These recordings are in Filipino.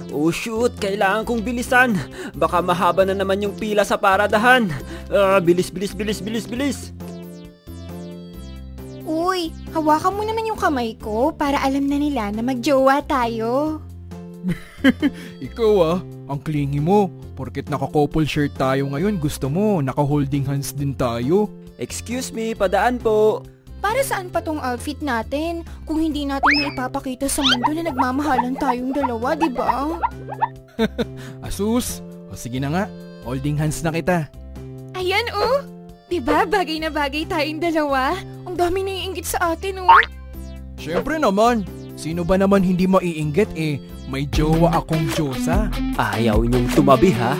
Oh shoot, kailangan kong bilisan. Baka mahaba na naman yung pila sa paradahan. Bilis. Uy, hawakan mo naman yung kamay ko para alam na nila na magjowa tayo. Ikaw ang clingy mo. Porket naka-couple shirt tayo ngayon, gusto mo, naka-holding hands din tayo. Excuse me, padaan po. Para saan pa tong outfit natin kung hindi natin maipapakita sa mundo na nagmamahalan tayong dalawa, di ba? Asus, o sige na nga, holding hands na kita. Ayan Diba bagay na bagay tayong dalawa? Ang dami naiinggit sa atin Syempre naman, sino ba naman hindi maiinggit may jowa akong Diyosa. Ayaw niyong tumabi ha?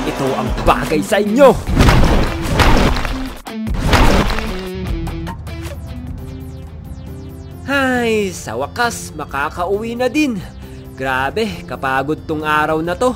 Ito ang bagay sa inyo! Ay, sa wakas, makakauwi na din. Grabe, kapagod tong araw na to.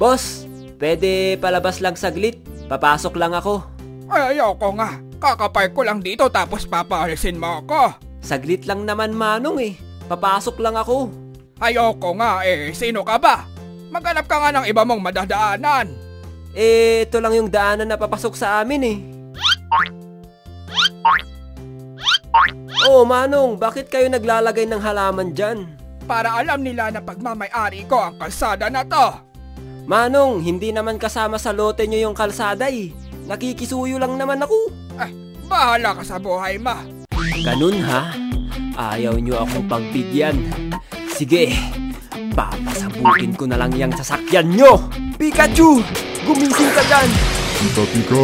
Boss, pwede palabas lang saglit. Papasok lang ako. Ayoko nga. Kakapark ko lang dito tapos papaalisin mo ako. Saglit lang naman Manong Papasok lang ako. Ayoko nga Sino ka ba? Maghanap ka nga ng iba mong madadaanan. Ito lang yung daanan na papasok sa amin Oh Manong, bakit kayo naglalagay ng halaman dyan? Para alam nila na pagmamay-ari ko ang kalsada na to. Manong, hindi naman kasama sa lote nyo yung kalsada Nakikisuyo lang naman ako. Bahala ka sa buhay mo. Ganun ha? Ayaw nyo akong pagbigyan. Sige, papasabukin ko na lang yung sasakyan nyo. Pikachu! Gumising ka dyan! Pika!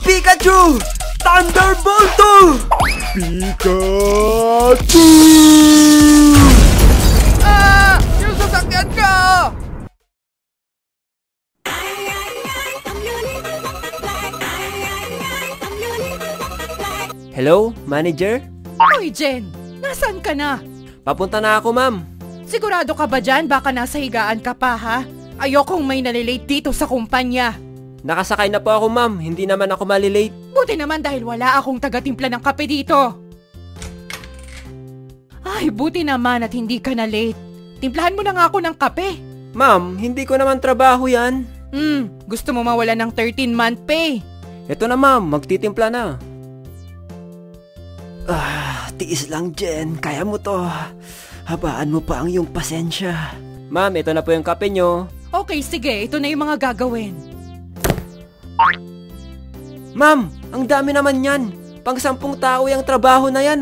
Pikachu! Thunderbolt! Pikachu! Yung sasakyan ko! Hello, manager? Hoy, Jen! Nasaan ka na? Papunta na ako, ma'am. Sigurado ka ba dyan? Baka nasa higaan ka pa, ha? Ayokong may nalilate dito sa kumpanya. Nakasakay na po ako, ma'am. Hindi naman ako malilate. Buti naman dahil wala akong taga-timpla ng kape dito. Ay, buti naman at hindi ka na late. Timplahan mo na nga ako ng kape. Ma'am, hindi ko naman trabaho yan. Gusto mo mawala ng 13-month pay. Ito na, ma'am. Magtitimpla na. Tiis lang, Jen. Kaya mo to. Habaan mo pa ang iyong pasensya. Ma'am, ito na po yung kape nyo. Okay, sige. Ito na yung mga gagawin. Ma'am, ang dami naman yan. Pang 10 tao yung trabaho na yan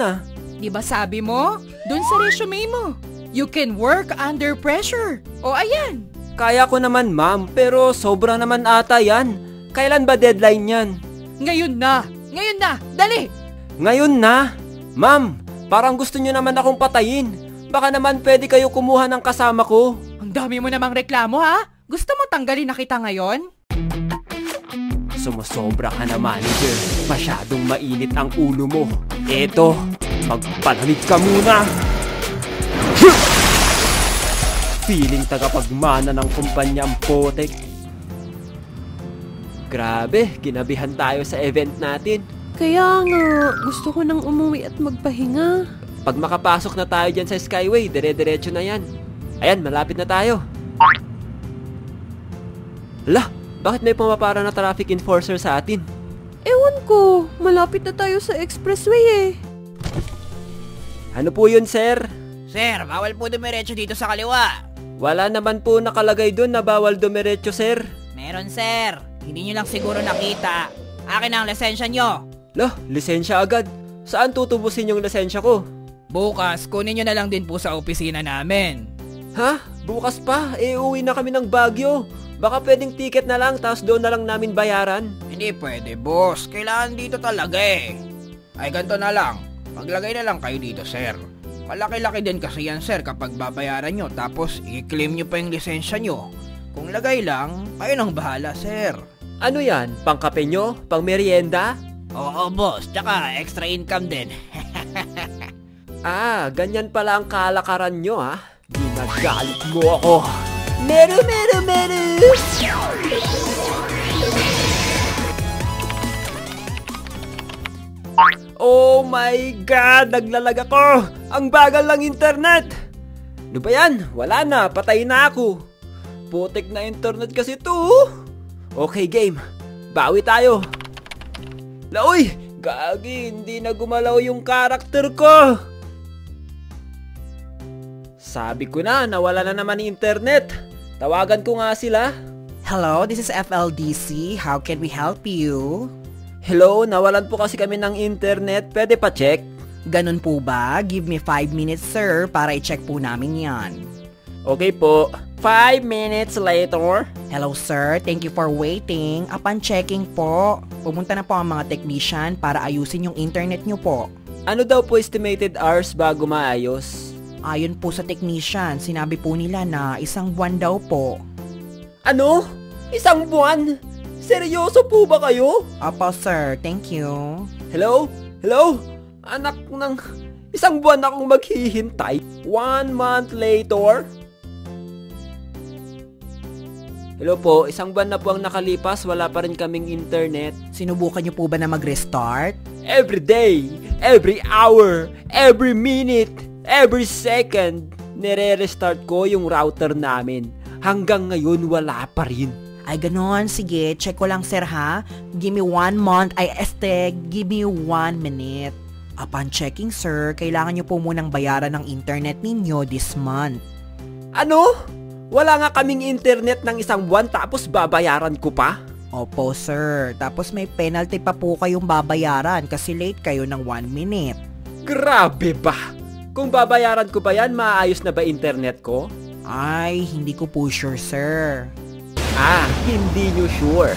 Di ba sabi mo? Dun sa resume mo. You can work under pressure. O ayan. Kaya ko naman, ma'am. Pero sobra naman ata yan. Kailan ba deadline yan? Ngayon na. Ngayon na. Dali. Ngayon na? Ma'am, parang gusto nyo naman akong patayin. Baka naman pwede kayo kumuha ng kasama ko. Ang dami mo namang reklamo, ha? Gusto mo tanggalin na kita ngayon? Sumusobra ka na, manager. Masyadong mainit ang ulo mo. Eto, magpalamig ka muna. Feeling tagapagmana ng kumpanya ang Potek. Grabe, ginabihan tayo sa event natin. Kaya nga, gusto ko nang umuwi at magpahinga. Pag makapasok na tayo dyan sa Skyway, dire-diretso na yan. Ayan, malapit na tayo. Hala, bakit may pumapara na traffic enforcer sa atin? Ewan ko, malapit na tayo sa expressway Ano po yun, sir? Sir, bawal po dumiretso dito sa kaliwa. Wala naman po nakalagay doon na bawal dumiretso, sir. Meron, sir. Hindi nyo lang siguro nakita. Akin ang lisensya nyo. Lah, lisensya agad. Saan tutubusin yung lisensya ko? Bukas, kunin nyo na lang din po sa opisina namin. Ha? Bukas pa? Uwi na kami ng Baguio. Baka pwedeng ticket na lang, tapos doon na lang namin bayaran. Hindi pwede, boss. Kailangan dito talaga Ay, ganito na lang. Maglagay na lang kayo dito, sir. Malaki-laki din kasi yan, sir, kapag babayaran nyo. Tapos, i-claim nyo pa yung lisensya nyo. Kung lagay lang, kayo nang bahala, sir. Ano yan? Pangkape nyo? Pang merienda? Oo, boss. Tsaka, extra income din. Ganyan pala ang kalakaran nyo, ha? Ginagalit mo ako. Meru, meru, meru! Oh my God! Naglalag ako! Ang bagal ng internet! Ano ba yan? Wala na, patay na ako. Putik na internet kasi to. Okay game, bawi tayo. Laoy! Gagi, hindi na gumalaw yung karakter ko. Sabi ko na, nawala na naman yung internet. Tawagan ko nga sila. Hello, this is FLDC. How can we help you? Hello, nawalan po kasi kami ng internet. Pwede pa check? Ganun po ba? Give me 5 minutes, sir, para i-check po namin yan. Okay po. 5 minutes later. Hello, sir. Thank you for waiting. Upon checking po, pumunta na po ang mga technician para ayusin yung internet nyo po. Ano daw po estimated hours bago maayos? Ayon po sa technician, sinabi po nila na 1 buwan daw po. Ano? 1 buwan? Seryoso po ba kayo? Opo, sir. Thank you. Hello? Hello? Anak ng 1 buwan akong maghihintay. 1 month later? Hello po, 1 buwan na po ang nakalipas, wala pa rin kaming internet. Sinubukan nyo po ba na mag-restart? Every day, every hour, every minute, every second, nire-restart ko yung router namin. Hanggang ngayon, wala pa rin. Ay, ganon. Sige, check ko lang, sir, ha? Give me 1 month. Give me 1 minute. Upon checking, sir, kailangan nyo po munang bayaran ng internet ninyo this month. Ano? Wala nga kaming internet ng 1 buwan tapos babayaran ko pa? Opo, sir. Tapos may penalty pa po kayong babayaran kasi late kayo ng 1 minute. Grabe ba? Kung babayaran ko ba yan, maayos na ba internet ko? Ay, hindi ko po sure, sir. Ah, hindi nyo sure.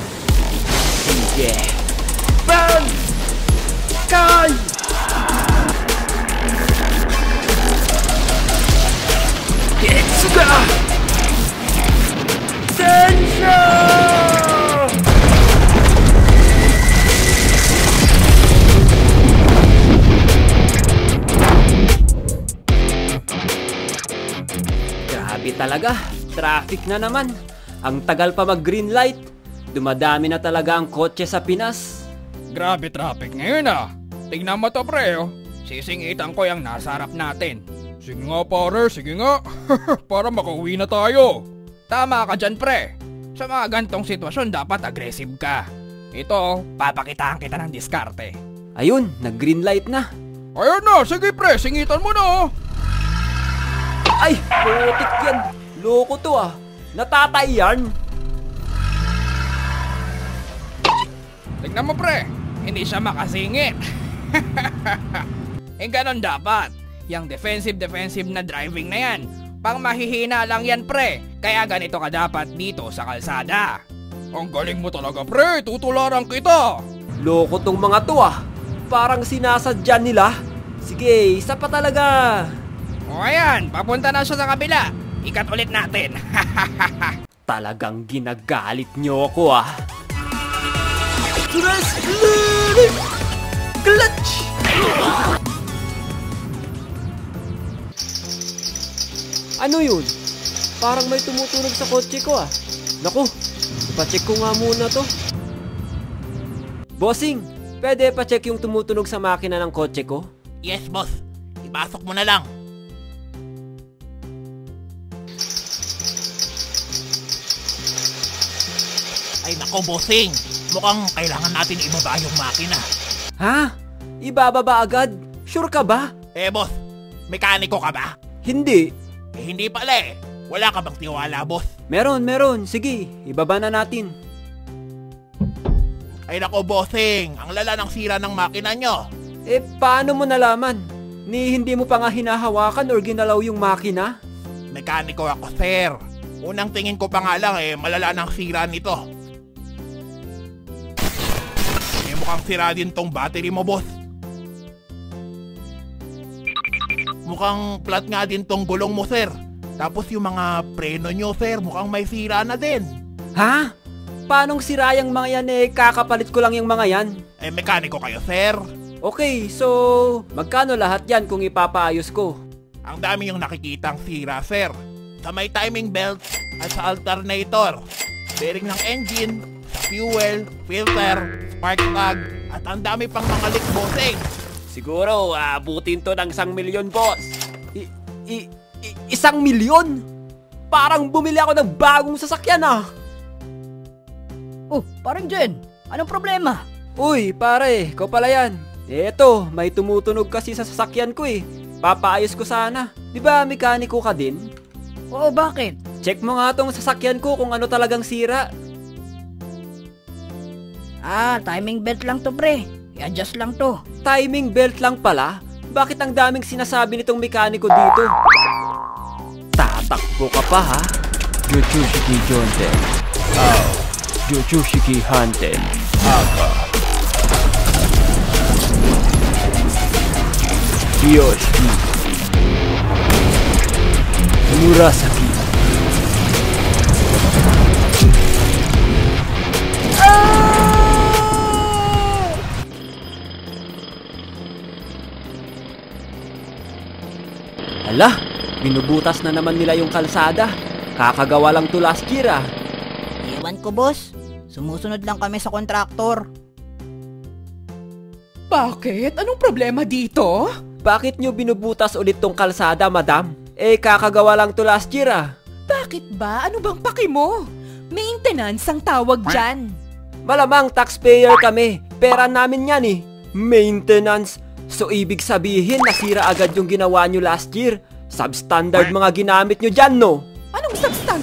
Sige. Bang! Sky! Getsuga! Sensha! Grabe talaga. Traffic na naman. Ang tagal pa mag-green light. Dumadami na talaga ang kotse sa Pinas. Grabe traffic ngayon ah. Tingnan mo to pre oh. Sisingitan ko yung nasa harap natin. Sige nga pare, sige nga. Para makauwi na tayo. Tama ka dyan pre. Sa mga gantong sitwasyon dapat aggressive ka. Ito, papakitaan kita ng diskarte. Ayun, nag-green light na. Ayun na, sige pre, singitan mo na. Ay, putik yan. Loko to ah. Natatay yan. Tignan mo pre, hindi siya makasingit. Ganon dapat. Yang defensive na driving na yan. Pang mahihina lang yan pre. Kaya ganito ka dapat dito sa kalsada. Ang galing mo talaga pre, tutularan kita. Loko tong mga to ah. Parang sinasadya nila. Sige, isa pa talaga. O ayan, papunta na siya sa kabila. Ikat ulit natin. Talagang ginagalit nyo ako ah. Clutch! Ano yun? Parang may tumutunog sa kotse ko ah. Naku, ipacheck ko nga muna to. Bossing, pwede pa-check yung tumutunog sa makina ng kotse ko? Yes, boss. Ipasok mo na lang. Ay nako, bossing. Mukhang kailangan natin ibaba yung makina. Ha? Ibababa agad? Sure ka ba? Boss, mekaniko ka ba? Hindi. Hindi pala eh. Wala ka bang tiwala, boss? Meron. Sige, ibaba na natin. Ay nako, bossing. Ang lala ng sira ng makina nyo. Paano mo nalaman? Hindi mo pa nga hinahawakan or ginalaw yung makina? Mekaniko ako, sir. Unang tingin ko pa nga lang malala ng sira nito. Mukhang sira din tong battery mo, boss. Mukhang flat nga din tong gulong mo, sir. Tapos yung mga preno nyo, sir, mukhang may sira na din. Ha? Paanong sira yung mga yan kakapalit ko lang yung mga yan? Mekaniko kayo, sir. Okay, so magkano lahat yan kung ipapaayos ko? Ang dami yung nakikitang sira, sir. Sa may timing belt at sa alternator. Bearing ng engine, sa fuel, filter, spark plug, at ang dami pang mga leak, bossing. Siguro, abutin to ng 1,000,000, boss. 1,000,000? Parang bumili ako ng bagong sasakyan, Oh, parang Jen, anong problema? Uy, pare, ikaw pala yan. Eto, may tumutunog kasi sa sasakyan ko eh. Papaayos ko sana. Di ba mekaniko ka din? Oo, bakit? Check mo nga tong sasakyan ko kung ano talagang sira. Timing belt lang to, pre. I-adjust lang to. Timing belt lang pala? Bakit ang daming sinasabi nitong mekaniko dito? Tatakbo ka pa ha? Yuchushiki Jonten. Yuchushiki Hanten. Aka. Yoshi. Murasaki. Hala, binubutas na naman nila yung kalsada. Kakagawa lang to last year Ewan ko, boss. Sumusunod lang kami sa kontraktor. Bakit? Anong problema dito? Bakit nyo binubutas ulit tong kalsada, madam? Kakagawa lang to last year Bakit ba? Ano bang paki mo? Maintenance ang tawag dyan. Malamang taxpayer kami. Pera namin yan Maintenance. So ibig sabihin nasira agad yung ginawa nyo last year. Substandard mga ginamit nyo dyan, no? Anong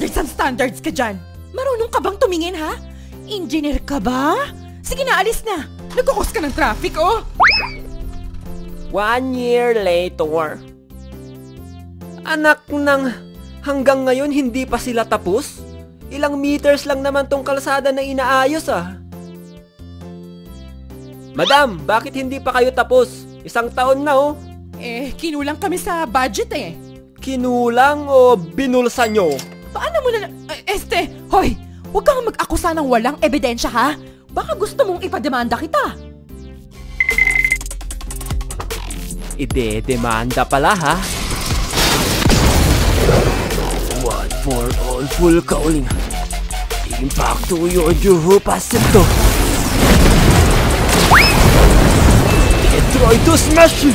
substandards ka dyan? Marunong ka bang tumingin, ha? Engineer ka ba? Sige na, alis na. Nagkukos ka ng traffic, 1 year later. Anak ng, hanggang ngayon hindi pa sila tapos? Ilang meters lang naman tong kalsada na inaayos Madam, bakit hindi pa kayo tapos? 1 taon na Kinulang kami sa budget Kinulang o binulsa nyo? Paano mo na... Hoy! Huwag kang mag-akusa ng walang ebidensya, ha? Baka gusto mong ipademanda kita. Ide-demanda pala, ha? One for all full calling. Impact to your juhu pasito. Detroit to smash!